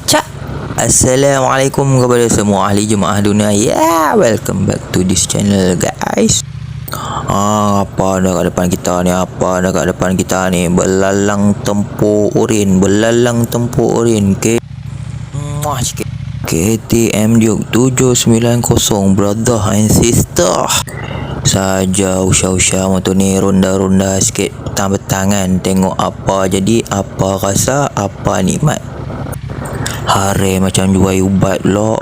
Cak. Assalamualaikum kepada semua ahli jemaah dunia. Welcome back to this channel, guys. Apa dah kat depan kita ni? Belalang tempur urin. Mmmuahh Ciked. KTM Duke 790, brother and sister. Saja usah-usah motor ni ronda-ronda sikit petang-petang kan. Tengok apa jadi, apa rasa, apa nikmat. Hari macam jual ubat lo.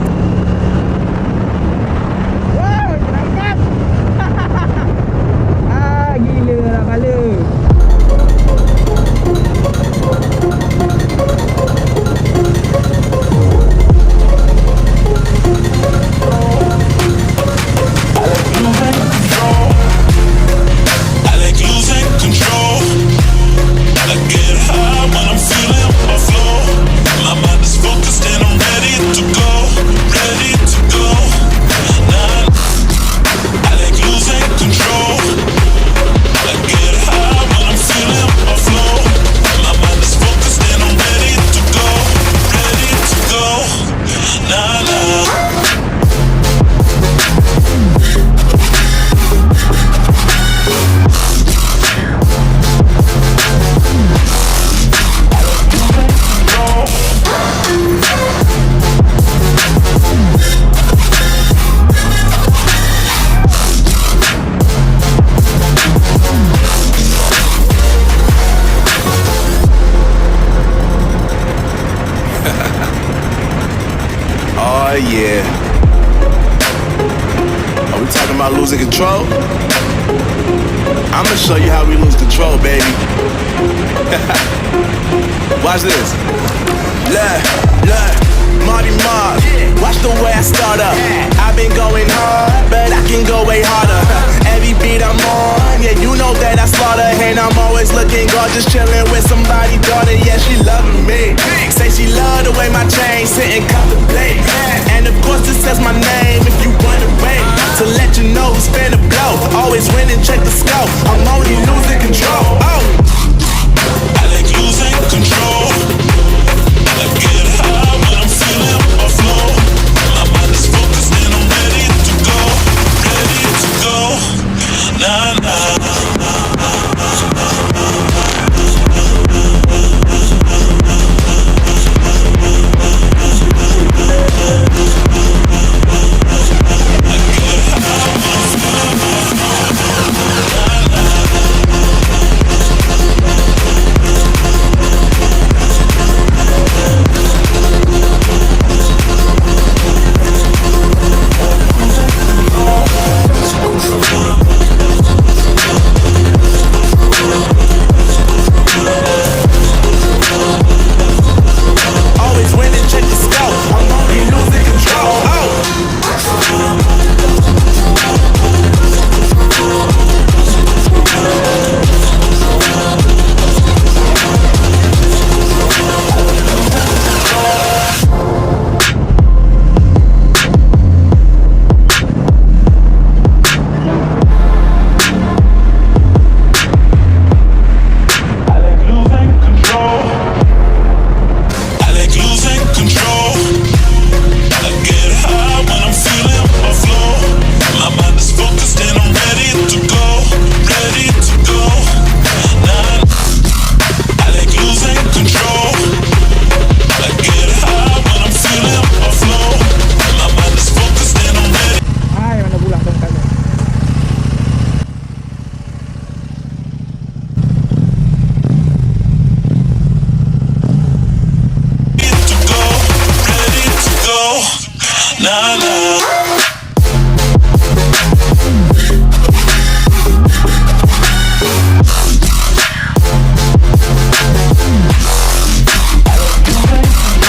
Gila lah kepala. Oh yeah. Are we talking about losing control? I'ma show you how we lose control, baby. Watch this. Look, Marty Mark. Watch the way I start up. I've been going hard, but I can go way harder. Every beat I'm on, yeah, you know that I slaughter. And I'm always looking gorgeous, chilling with somebody's daughter. Yeah, she loving me. Say she love the way my chain sit and contemplate. And of course it says my name if you wanna wait. To let you know who's finna blow. Always win and check the scope. I'm only losing control. Oh.